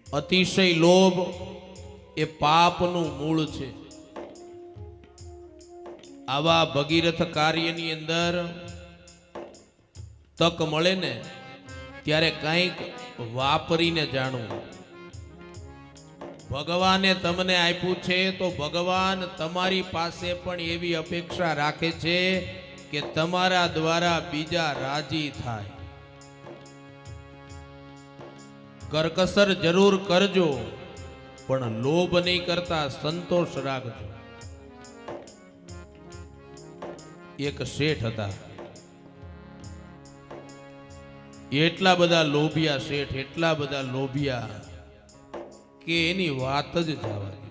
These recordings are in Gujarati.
અતિશય લોભ એ પાપનું મૂળ છે. આવા ભગીરથ કાર્યની અંદર તક મળે ને ત્યારે કંઈક વાપરીને જાણવું. ભગવાને તમને આપ્યું છે તો ભગવાન તમારી પાસે પણ એવી અપેક્ષા રાખે છે કે તમારા દ્વારા બીજા રાજી થાય. કરકસર જરૂર કરજો પણ લોભ નહીં કરતા, સંતોષ રાખજો. એક શેઠ હતા, એટલા બધા લોભિયા શેઠ, એટલા બધા લોભિયા કે એની વાત જ જવા દે.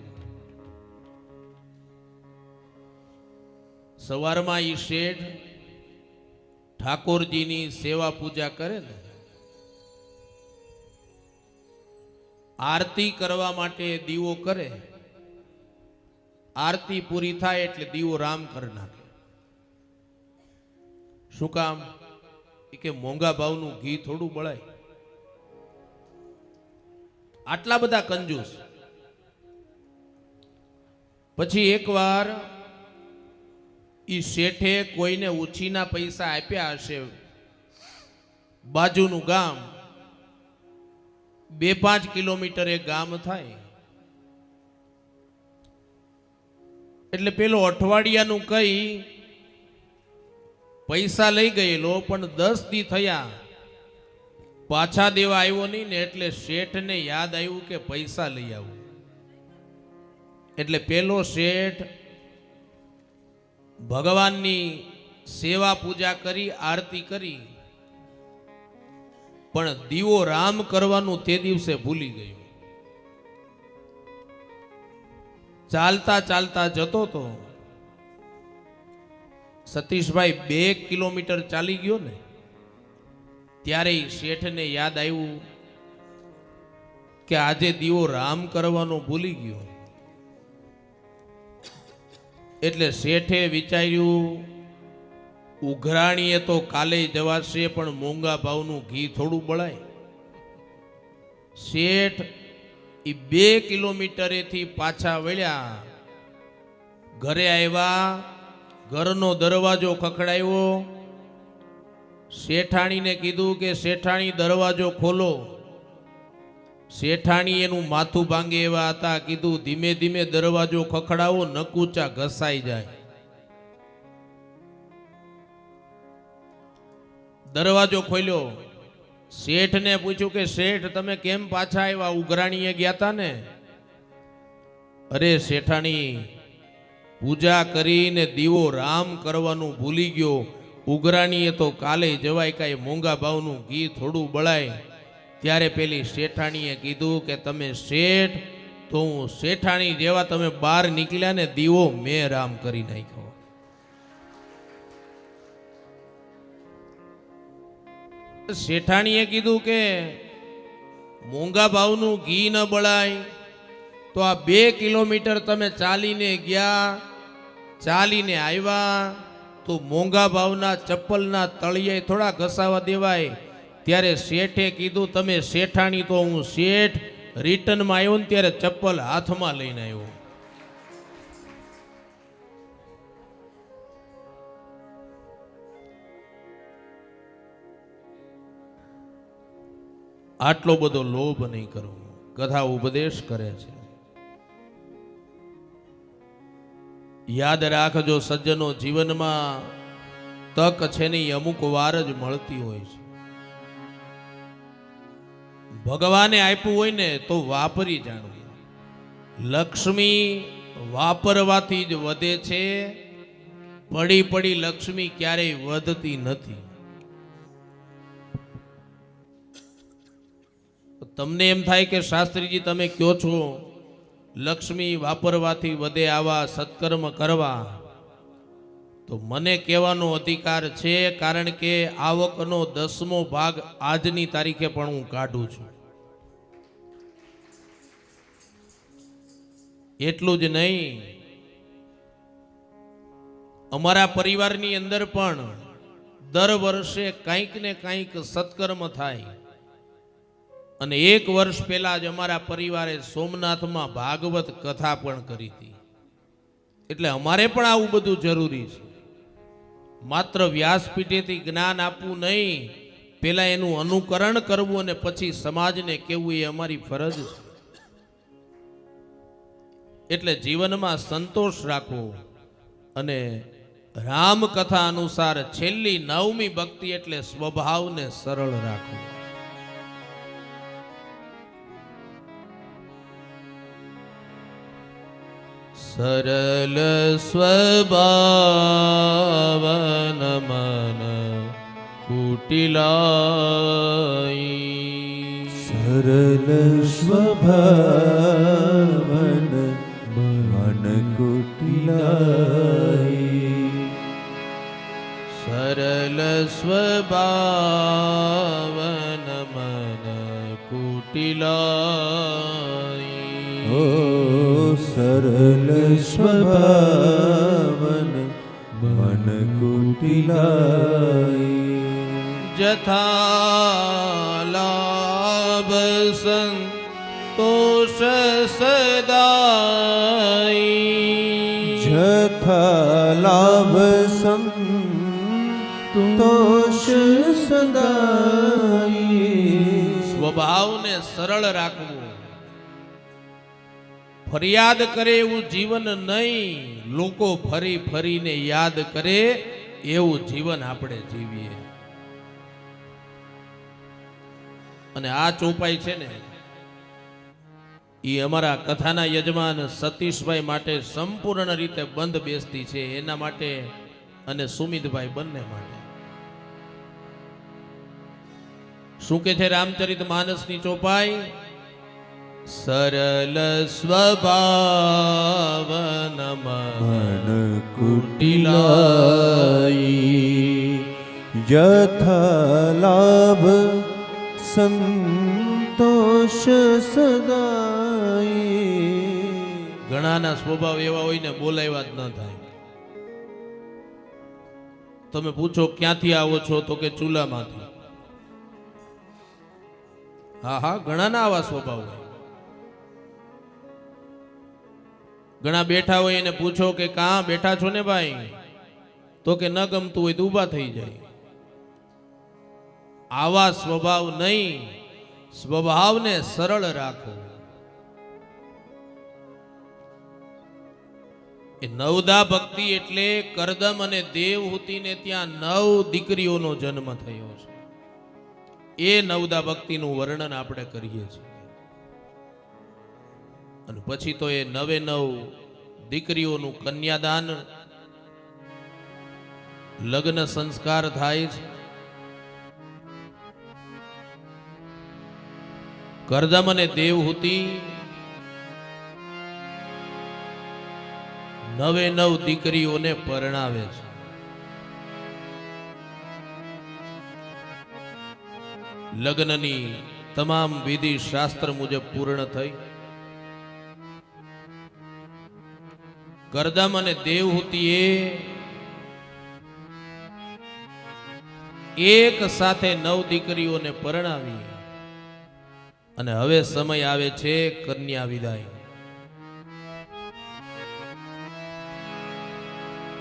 સવારમાં ઈ શેઠ ઠાકોરજીની સેવા પૂજા કરે ને, આરતી કરવા માટે દીવો કરે. આરતી પૂરી થાય એટલે દીવો રામ કરી નાખે. શું કામ? કે મોંઘા ભાવનું ઘી થોડું બળાય. આટલા બધા કંજૂસ. પછી એકવાર ઈ શેઠે કોઈને ઉછીના પૈસા આપ્યા હશે. બાજુનું ગામ 2-5 કિલોમીટર એ ગામ થાય. એટલે પેલો અઠવાડિયાનું કઈ પૈસા લઈ ગયેલો, પણ 10 દી થયા પાછા દેવા આવ્યો નહીં ને, એટલે શેઠને યાદ આવ્યું કે પૈસા લઈ આવું. એટલે પેલો શેઠ ભગવાનની સેવા પૂજા કરી, આરતી કરી, પણ દીવો રામ કરવાનું તે દિવસે ભૂલી ગયો. ચાલતા ચાલતા જતો તો સતીશભાઈ 2 કિલોમીટર ચાલી ગયો ને, ત્યારે શેઠને યાદ આવ્યું કે આજે દીવો રામ કરવાનો ભૂલી ગયો. એટલે શેઠે વિચાર્યું, ઉઘરાણીએ તો કાલે જવાશે, પણ મોંઘા ભાવનું ઘી થોડું બળાય. શેઠ એ 2 કિલોમીટરેથી પાછા વળ્યા. ઘરે આવ્યા, ઘરનો દરવાજો ખખડાયો. શેઠાણીને કીધું કે શેઠાણી દરવાજો ખોલો. શેઠાણી એનું માથું ભાંગે એવા હતા. કીધું ધીમે ધીમે દરવાજો ખખડાવો, નકુચા ઘસાઈ જાય. દરવાજો ખોલ્યો. શેઠને પૂછ્યું કે શેઠ તમે કેમ પાછા આવ્યા? ઉઘરાણીએ ગયા હતા ને? અરે શેઠાણી, પૂજા કરીને દીવો રામ કરવાનું ભૂલી ગયો. ઉઘરાણીએ તો કાલે જવાય, કાંઈ મોંઘા ભાવનું ઘી થોડું બળાય. ત્યારે પેલી શેઠાણીએ કીધું કે તમે શેઠ તો હું શેઠાણી જેવા તમે બહાર નીકળ્યા ને, દીવો મેં રામ કરી નાખ્યો. શેઠાણીએ કીધું કે મોંઘા ભાવનું ઘી ન બળાય તો આ 2 કિલોમીટર તમે ચાલીને ગયા, ચાલીને આવ્યા, તો મોંઘા ભાવના ચપ્પલના તળિયે થોડા ઘસાવા દેવાય. ત્યારે શેઠે કીધું તમે શેઠાણી તો હું શેઠ. રિટર્નમાં આવ્યો ને ત્યારે ચપ્પલ હાથમાં લઈને આવ્યો. આટલો બધો લોભ નહીં કરવો. કથા ઉપદેશ કરે છે. યાદ રાખજો સજ્જનો, જીવનમાં તક છે ને અમુક વાર જ મળતી હોય છે. ભગવાને આપ્યું હોય ને તો વાપરી જાણવું. લક્ષ્મી વાપરવાથી જ વધે છે. પડી પડી લક્ષ્મી ક્યારેય વધતી નથી. તમને એમ થાય કે શાસ્ત્રીજી તમે કહો છો લક્ષ્મી વાપરવાથી વધે, આવા સત્કર્મ કરવા, તો મને કહેવાનો અધિકાર છે, કારણ કે આવકનો 10મો ભાગ આજની તારીખે પણ હું કાઢું છું. એટલું જ નહીં, અમારા પરિવારની અંદર પણ દર વર્ષે કંઈક ને કંઈક સત્કર્મ થાય. અને 1 વર્ષ પહેલા જ અમારા પરિવારે સોમનાથમાં ભાગવત કથા પણ કરી હતી. એટલે અમારે પણ આવું બધું જરૂરી છે. માત્ર વ્યાસપીઠેથી જ્ઞાન આપવું નહીં, પહેલા એનું અનુકરણ કરવું અને પછી સમાજને કહેવું એ અમારી ફરજ છે. એટલે જીવનમાં સંતોષ રાખવો અને રામકથા અનુસાર છેલ્લી 9મી ભક્તિ એટલે સ્વભાવને સરળ રાખવો. સરલ સ્વભાવન મન કુટિલાઈ, સરલ સ્વભાવન મન કુટિલાઈ, સરલ સ્વભાવન મન કુટિલાઈ, ઓ સરલ સ્વભાવન મન કુટિલાઈ, જથા લાભ સંતોષ સદાઈ, જથા લાભ સંતોષ સદાઈ. સ્વભાવને સરળ રાખવું. ફરિયાદ કરે એવું જીવન નહીં, લોકો ફરી ફરીને યાદ કરે એવું જીવન આપણે જીવીએ. અને આ ચોપાઈ છે ને, એ અમારા કથાના યજમાન સતીશભાઈ માટે સંપૂર્ણ રીતે બંધ બેસતી છે. એના માટે અને સુમિતભાઈ બંને માટે. શું કે છે રામચરિત માનસની ચોપાઈ? સરલ સ્વભાવન મન કુટિલાઈ, જથા લાભ સંતોષ સદાઈ. ઘણાના સ્વભાવ એવા હોય ને બોલાવ્યા જ ન થાય. તમે પૂછો ક્યાંથી આવો છો તો કે ચૂલામાંથી. હા હા, ઘણાના આવા સ્વભાવ હોય. ઘણા બેઠા હોય એને પૂછો કે કાં બેઠા છો ને ભાઈ, તો કે ન ગમતું હોય તો ઊભા થઈ જાય. આવા સ્વભાવ નહીં, સ્વભાવને સરળ રાખો. એ નવદા ભક્તિ એટલે કરદમ અને દેવહૂતિને ત્યાં 9 દીકરીઓનો જન્મ થયો છે. એ નવદા ભક્તિનું વર્ણન આપણે કરીએ છીએ. અને પછી તો એ 9 દીકરીઓનું કન્યાદાન, લગ્ન સંસ્કાર થાય છે. કરદમ અને દેવહૂતિ 9 દીકરીઓને પરણાવે છે. લગ્નની તમામ વિધિ શાસ્ત્ર મુજબ પૂર્ણ થઈ. કરદમ અને દેવહૂતિએ એક સાથે 9 દીકરીઓને પરણાવી. અને હવે સમય આવે છે કન્યા વિદાય.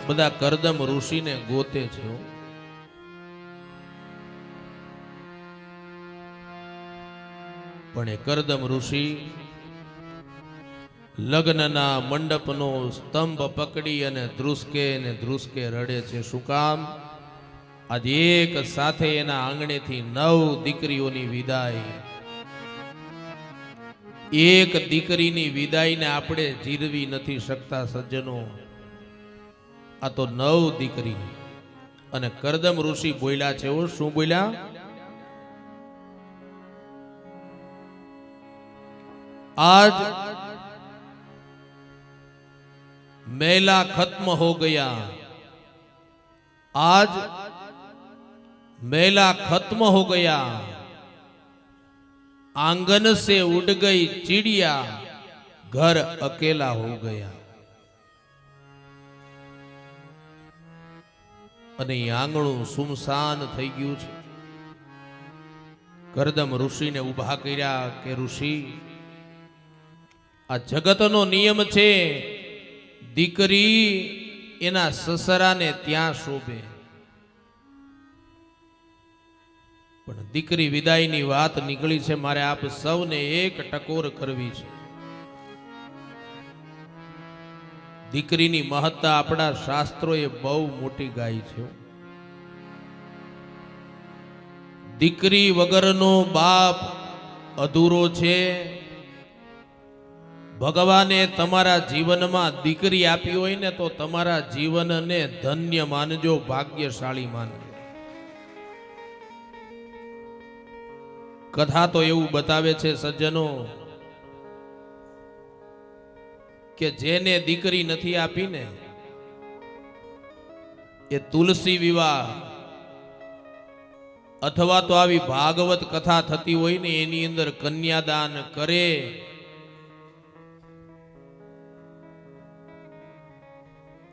બધા કરદમ ઋષિને ગોતે છે. પણ એ કરદમ ઋષિ લગ્નના મંડપનો સ્તંભ પકડી અને ધ્રુસકે રડે છે. શું કામ? આજે એક સાથે એના આંગણેથી 9 દીકરીઓની વિદાય. એક દીકરીની વિદાયને આપણે જીરવી નથી શકતા સજ્જનો. આ તો 9 દીકરી. અને કરદમ ઋષિ બોલ્યા છે. શું બોલ્યા? आज मेला खत्म हो गया, आज मेला खत्म हो गया, आंगन से उड़ गई चिड़िया, घर अकेला हो गया. અને આંગણું સુમસાન થઈ ગયું છે. કરદમ ઋષિને ઊભા કર્યા કે ઋષિ, આ જગતનો નિયમ છે, દીકરી એના સસરાને ત્યાં શોભે, પણ દીકરી વિદાયની વાત નીકળી છે, મારે આપ સૌને એક ટકોર કરવી છે. દીકરીની મહત્તા આપણા શાસ્ત્રોએ બહુ મોટી ગાઈ છે. દીકરી વગરનો બાપ અધૂરો છે. ભગવાને તમારા જીવનમાં દીકરી આપી હોય ને તો તમારા જીવનને ધન્ય માનજો, ભાગ્યશાળી માનજો. કથા તો એવું બતાવે છે સજ્જનો કે જેને દીકરી નથી આપીને એ તુલસી વિવાહ અથવા તો આવી ભાગવત કથા થતી હોય ને એની અંદર કન્યાદાન કરે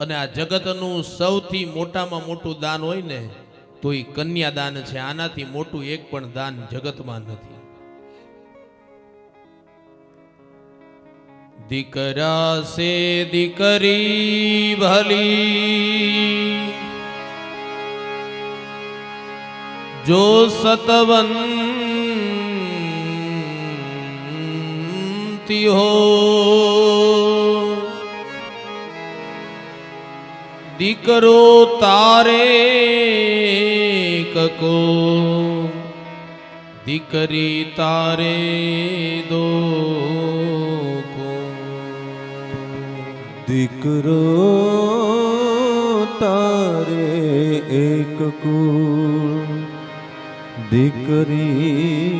અને આ જગતનું સૌથી મોટામાં મોટું દાન હોય ને તો એ કન્યાદાન છે. આનાથી મોટું એક પણ દાન જગતમાં નથી. દીકરા સે દીકરી ભલી જો સતવંતી હો, દીકરો તારે કકો દીકરી તારે દો કો. દીકરો તારે એક કુળ, દીકરી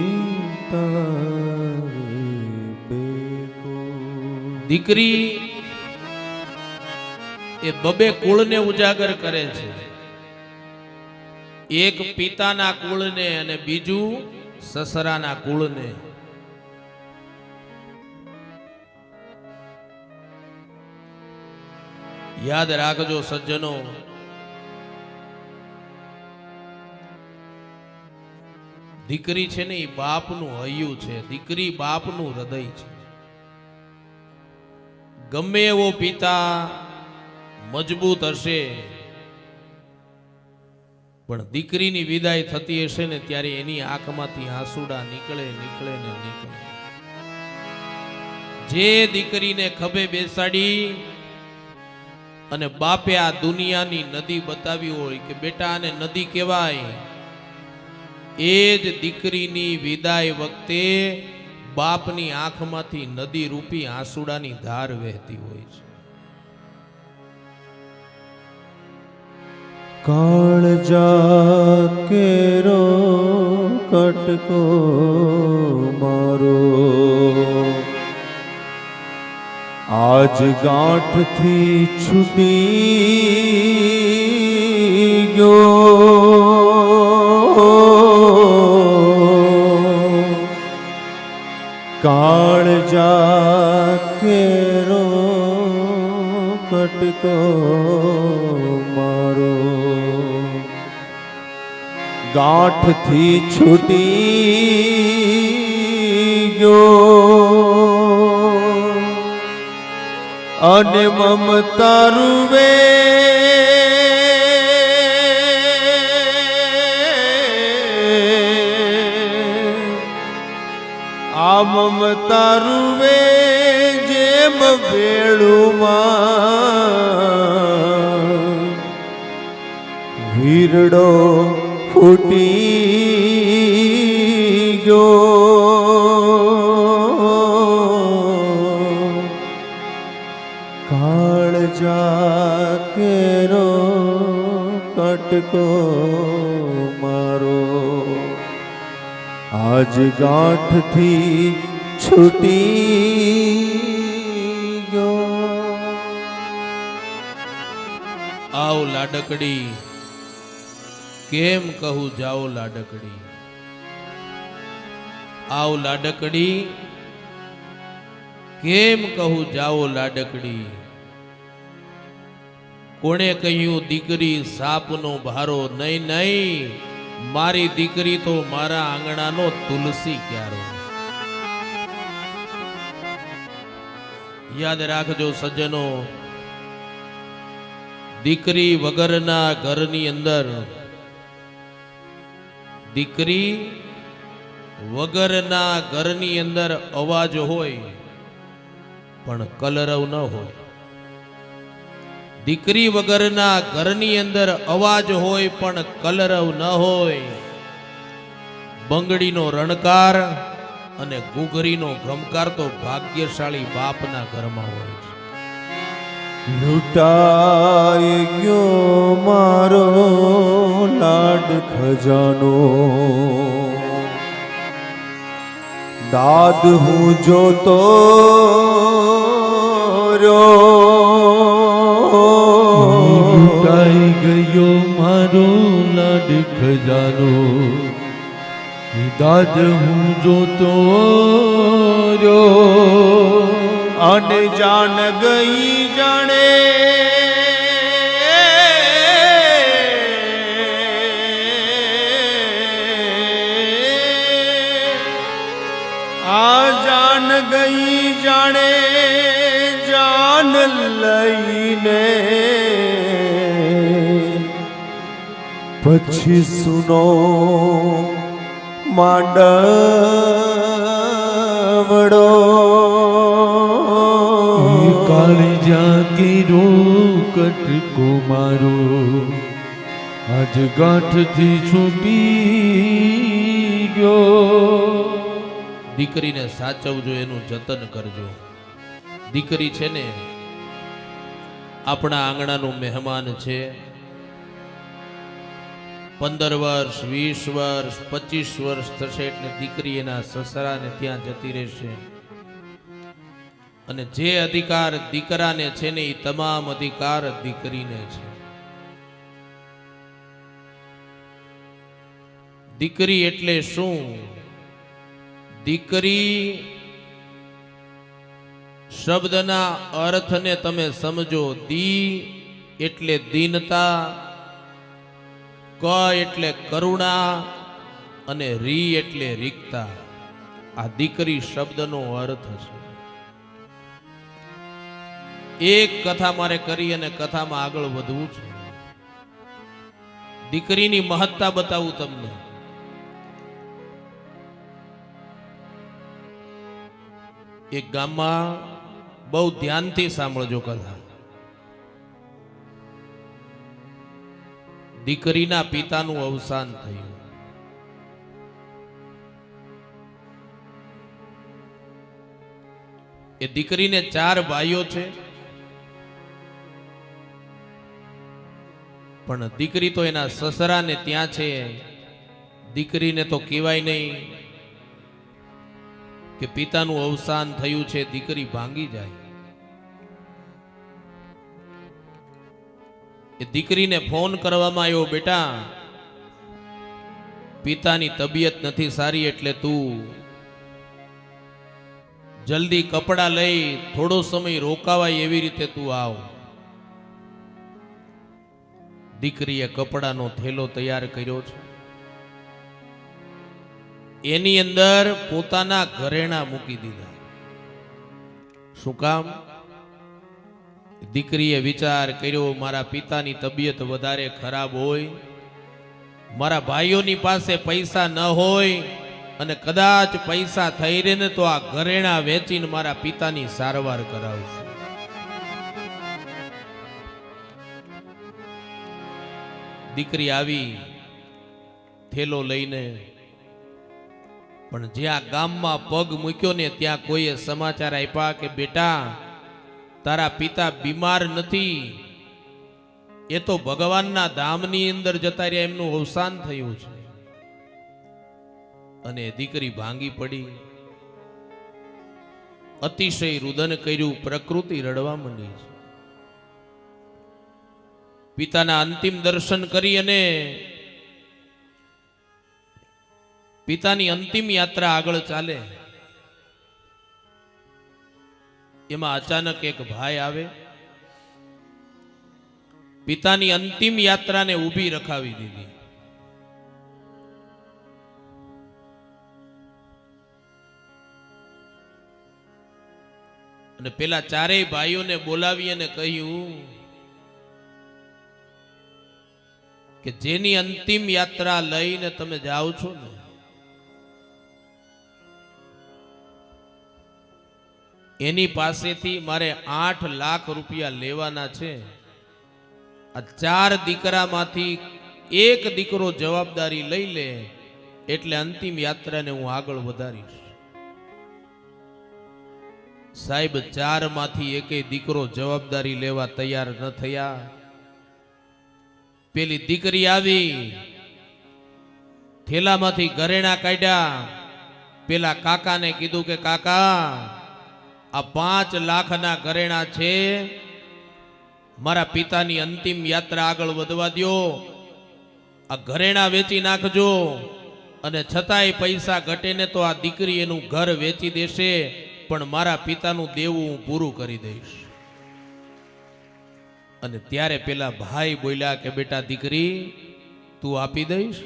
તારે બે કુળ. દીકરી એ બબે કુળને ઉજાગર કરે છે. એક પિતાના કુળને અને બીજું સસરાના કુળને. યાદ રાખજો સજ્જનો, દીકરી છે ને એ બાપનું હૈયું છે, દીકરી બાપનું હૃદય છે. ગમે એવો પિતા મજબૂત હશે પણ દીકરીની વિદાય થતી હશે ને ત્યારે એની આંખમાંથી આંસુડા નીકળે નીકળે ને નીકળે. જે દીકરીને ખભે બેસાડી અને બાપે આ દુનિયાની નદી બતાવી હોય કે બેટા આને નદી કહેવાય, એ જ દીકરીની વિદાય વખતે બાપની આંખમાંથી નદી રૂપી આંસુડાની ધાર વહેતી હોય છે. કાળજા કેરો કટકો મારો, આજ ગાંઠથી છૂટી ગયો. કાળજા કેરો કટકો મારો, ગાંઠથી છૂટી ગયો. અને મમતા રૂવે આ મમતા રૂવે જેમ વેળુમાં વીરડો ફૂટી ગયો. કાળજા કેરો કટકો મારો, આજ ગાંઠથી છૂટી ગયો. આવ લાડકડી કેમ કહું જાઓ લાડકડી, આવ લાડકડી કેમ કહું જાઓ લાડકડી. કોણે કહ્યું દીકરી સાપનો ભારો, નહીં નહીં મારી દીકરી તો મારા આંગણાનો તુલસી ક્યારો. યાદ રાખજો સજ્જનો, દીકરી વગરના ઘરની અંદર, દીકરી વગરના ઘરની અંદર અવાજ હોય પણ કલરવ ન હોય. દીકરી વગરના ઘરની અંદર અવાજ હોય પણ કલરવ ન હોય. બંગડીનો રણકાર અને ઘૂઘરીનો ઘમકાર તો ભાગ્યશાળી બાપના ઘરમાં હોય છે. લૂંટાઈ ગયો મારો લાડ ખજાનો, દાદ હું જોતો લૂંટાઈ ગયો મારો લાડ ખજાનો, દાદ હું જોતો રહ્યો. અને જાન ગઈ જાણે આ જાન ગઈ જાણે જાન લઈને પછી સુનો માંડવડો કાળજા કેરો કટકો મારો, આજ ગાંઠથી છૂટી ગયો. દીકરીને સાચવજો, એનું જતન કરજો. દીકરી છે ને આપણા આંગણાનું મહેમાન છે. 15 વર્ષ 20 વર્ષ 25 વર્ષ થશે એટલે દીકરી એના સસરાને ત્યાં જતી રહેશે. અને જે અધિકાર દીકરાને છે ને એ તમામ અધિકાર દીકરીને છે. દીકરી એટલે શું? દીકરી શબ્દના અર્થને તમે સમજો. દી એટલે દીનતા, ક એટલે કરુણા અને રી એટલે રિક્તા. આ દીકરી શબ્દનો અર્થ છે. એક કથા મારે કરી અને કથામાં આગળ વધવું છે. દીકરીની મહત્તા બતાવું તમને. એક ગામમાં, બહુ ધ્યાનથી સાંભળજો કથા. દીકરીના પિતાનું અવસાન થયું. એ દીકરીને 4 ભાઈઓ છે, પણ દીકરી તો એના સસરાને ત્યાં છે. દીકરીને તો કહેવાય નહીં કે પિતાનું અવસાન થયું છે. દીકરી ભાંગી જાય. એ દીકરીને ફોન કરવામાં આવ્યો, બેટા પિતાની તબિયત નથી સારી એટલે તું જલ્દી કપડાં લઈ થોડો સમય રોકાવાય એવી રીતે તું આવ. દીકરીએ કપડાનો થેલો તૈયાર કર્યો છે. એની અંદર પોતાના ઘરેણા મૂકી દીધા. શું કામ? દીકરીએ વિચાર કર્યો, મારા પિતાની તબિયત વધારે ખરાબ હોય, મારા ભાઈઓની પાસે પૈસા ન હોય અને કદાચ પૈસા થઈ રહે ને તો આ ઘરેણા વેચીને મારા પિતાની સારવાર કરાવશે. દીકરી આવી થેલો લઈને, પણ જ્યાં ગામમાં પગ મૂક્યો ને ત્યાં કોઈએ સમાચાર આપ્યા કે બેટા તારા પિતા બીમાર નથી, એ તો ભગવાનના ધામની અંદર જતા રહ્યા, એમનું અવસાન થયું છે. અને દીકરી ભાંગી પડી, અતિશય રુદન કર્યું, પ્રકૃતિ રડવા માંડી છે. પિતાના અંતિમ દર્શન કરી અને પિતાની અંતિમ યાત્રા આગળ ચાલે. એમાં અચાનક એક ભાઈ આવે, પિતાની અંતિમ યાત્રાને ઊભી રખાવી દીધી. અને પેલા ચારેય ભાઈઓને બોલાવી અને કહ્યું કે જેની અંતિમ યાત્રા લઈને તમે જાઓ છો ને, એની પાસેથી મારે 8 લાખ રૂપિયા લેવાના છે. આ 4 દીકરામાંથી એક દીકરો જવાબદારી લઈ લે એટલે અંતિમ યાત્રાને હું આગળ વધારીશ. સાહેબ 4 માંથી એકેય દીકરો જવાબદારી લેવા તૈયાર ન થયા. પેલી દીકરી આવી, થેલામાંથી ઘરેણા કાઢ્યા, પેલા કાકાને કીધું કે કાકા આ 5 લાખના ઘરેણા છે, મારા પિતાની અંતિમ યાત્રા આગળ વધવા દો, આ ઘરેણા વેચી નાખજો, અને છતાંય પૈસા ઘટે ને તો આ દીકરી એનું ઘર વેચી દેશે, પણ મારા પિતાનું દેવું હું પૂરું કરી દઈશ. અને ત્યારે પેલા ભાઈ બોલ્યા કે બેટા દીકરી તું આપી દઈશ?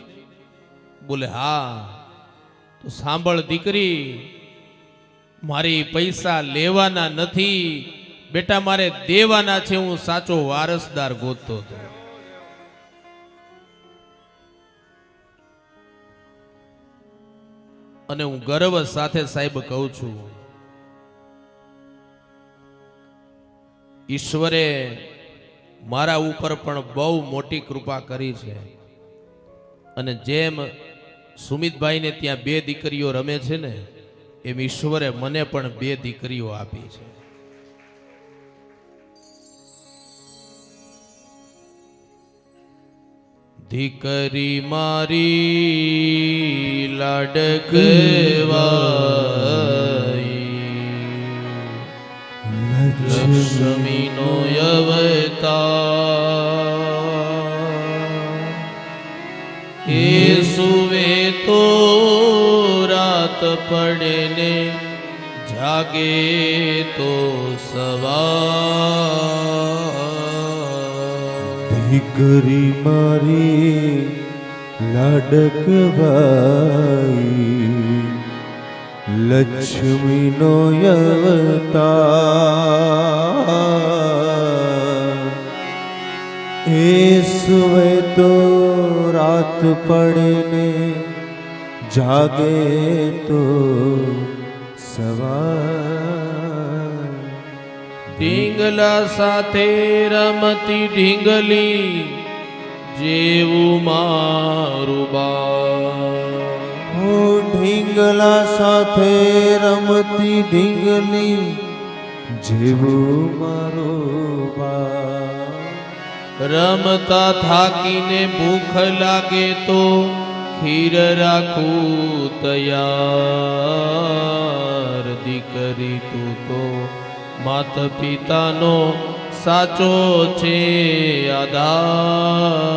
બોલે હા. તો સાંભળ દીકરી, મારી પૈસા લેવાના નથી બેટા, મારે દેવાના છે. હું સાચો વારસદાર ગોતતો હતો. અને હું ગર્વ સાથે સાહેબ કહું છું, ઈશ્વરે મારા ઉપર પણ બહુ મોટી કૃપા કરી છે. અને જેમ સુમિતભાઈને ત્યાં 2 દીકરીઓ રમે છે ને, એમ ઈશ્વરે મને પણ 2 દીકરીઓ આપી છે. દીકરી મારી લાડકવાઈ, લક્ષ્મીનો અવતાર, એ સુવે તો રાત પડે ને જાગે તો સવાર. દીકરી મારી લાડકવાઈ, લક્ષ્મીનો અવતાર, એ સુવે તો રાત પડે ને જાગે તો સવાર. ઢીંગલા સાથે રમતી ઢીંગલી જેવું મારું બા. હો ઢીંગલા સાથે રમતી ઢીંગલી જેવું મારું બા. રમતા થાકીને ભૂખ લાગે તો ખીર રાખું તૈયાર. દીકરી તું તો માત પિતાનો સાચો છે આધાર.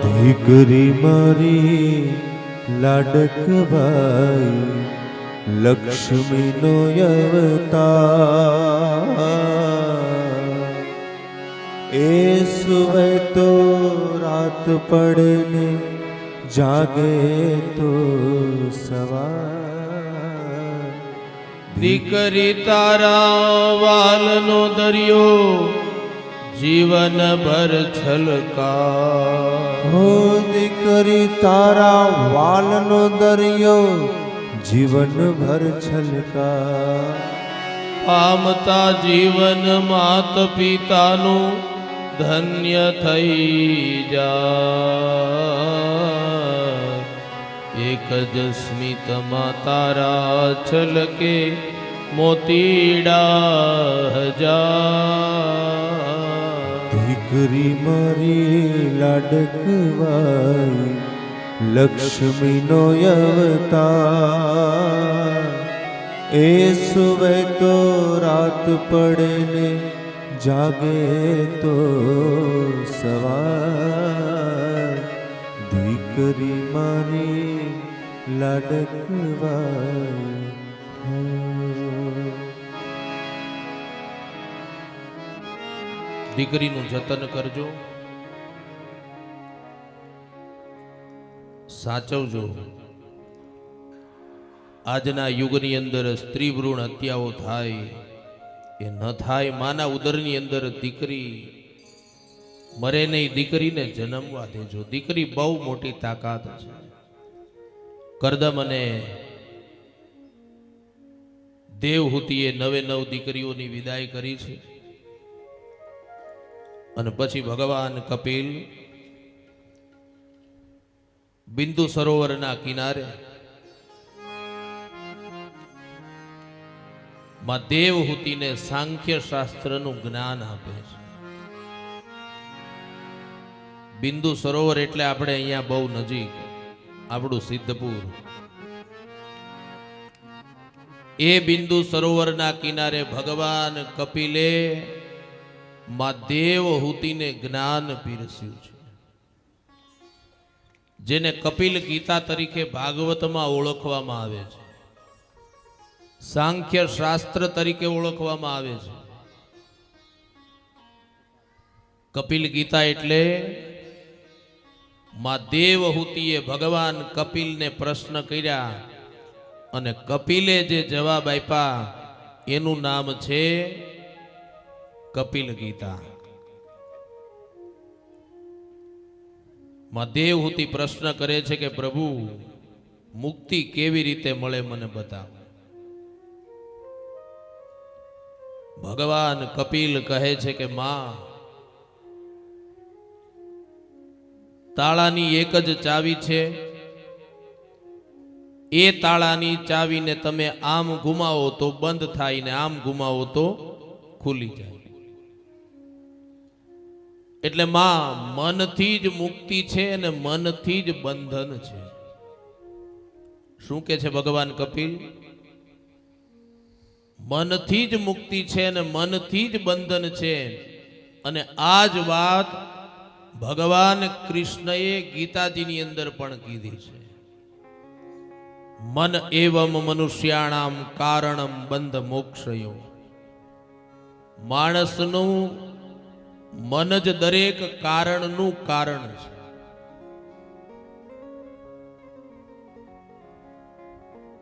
દીકરી મારી લાડકવાઈ, લક્ષ્મીનો અવતાર, એ સુવે તો રાત પડે ને જાગે તો સવાર. દીકરી તારા વાલનો દરિયો જીવન ભર છલકા. હો દીકરી તારા વાલનો દરિયો જીવન ભર છલકા. પામતા જીવન માત પિતાનું ધન્ય થઈ જાય. એક જ સ્મિતમાં તારા છલકે મોતીડા હજાર. દીકરી મારી લાડકવાઈ, લક્ષ્મીનો અવતાર, એ સુવે તો રાત પડે ને જાગે તો સવાર. દીકરી મારી લાડકવાઈ. દીકરીનું જતન કરજો, સાચવજો. આજના યુગની અંદર સ્ત્રી ભ્રૂણ હત્યાઓ થાય, એ ન થાય. માના ઉદરની અંદર દીકરી મરે નહીં, દીકરીને જન્મવા દેજો. દીકરી બહુ મોટી તાકાત છે. કરદમ અને દેવહૂતિએ 9 દીકરીઓની વિદાય કરી છે. અને પછી ભગવાન કપિલ બિંદુ સરોવરના કિનારે માં દેવહૂતિને સાંખ્ય શાસ્ત્રનું જ્ઞાન આપે છે. બિંદુ સરોવર એટલે આપણે અહીંયા બહુ નજીક, આપણું સિદ્ધપુર. એ બિંદુ સરોવરના કિનારે ભગવાન કપિલે માં દેવહૂતિને જ્ઞાન પીરસ્યું છે, જેને કપિલ ગીતા તરીકે ભાગવતમાં ઓળખવામાં આવે છે, સાંખ્ય શાસ્ત્ર તરીકે ઓળખવામાં આવે છે. કપિલ ગીતા એટલે માં દેવહૂતિએ ભગવાન કપિલને પ્રશ્ન કર્યા અને કપિલે જે જવાબ આપ્યા એનું નામ છે કપિલ ગીતા. માં દેવહૂતિ પ્રશ્ન કરે છે કે પ્રભુ, મુક્તિ કેવી રીતે મળે મને બતાવો. ભગવાન કપિલ કહે છે કે માં, તાળાની એક જ ચાવી છે. એ તાળાની ચાવીને તમે આમ ઘુમાવો તો બંધ થાય ને આમ ઘુમાવો તો ખુલી જાય. એટલે માં, મનથી જ મુક્તિ છે અને મનથી જ બંધન છે. શું કે છે ભગવાન કપિલ? મનથી જ મુક્તિ છે અને મનથી જ બંધન છે. અને આ જ વાત ભગવાન કૃષ્ણએ ગીતાજીની અંદર પણ કીધી છે. મન એવમ મનુષ્યાણામ કારણમ બંધ મોક્ષયો. માણસનું મન જ દરેક કારણનું કારણ છે.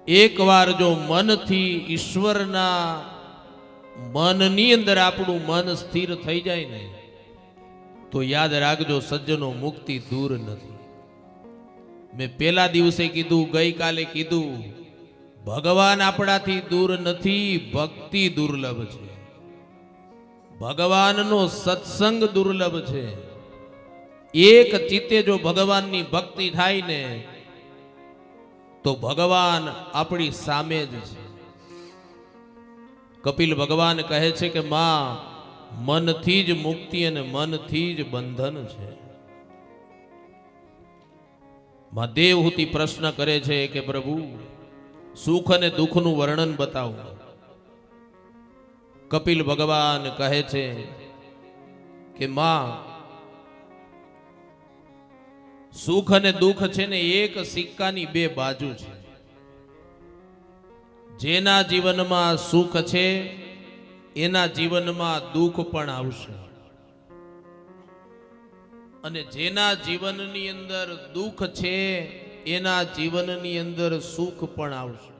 એકવાર જો મનથી ઈશ્વરના મનની અંદર આપણું મન સ્થિર થઈ જાય ને, તો યાદ રાખજો સજ્જનો, મુક્તિ દૂર નથી. મેં પેલા દિવસે કીધું, ગઈકાલે કીધું, ભગવાન આપણાથી દૂર નથી, ભક્તિ દુર્લભ છે. ભગવાનનો સત્સંગ દુર્લભ છે. એક ચિત્તે જો ભગવાનની ભક્તિ થાય ને, તો ભગવાન આપણી સામે જ છે. કપિલ ભગવાન કહે છે કે માં, મનથી જ મુક્તિ અને મનથી જ બંધન છે. માં દેવહૂતિ પ્રશ્ન કરે છે કે પ્રભુ, સુખ અને દુઃખનું વર્ણન બતાવો. કપિલ ભગવાન કહે છે કે માં, સુખ અને દુઃખ છે ને એક સિક્કાની બે બાજુ છે. જેના જીવનમાં સુખ છે એના જીવનમાં દુઃખ પણ આવશે, અને જેના જીવનની અંદર દુઃખ છે એના જીવનની અંદર સુખ પણ આવશે.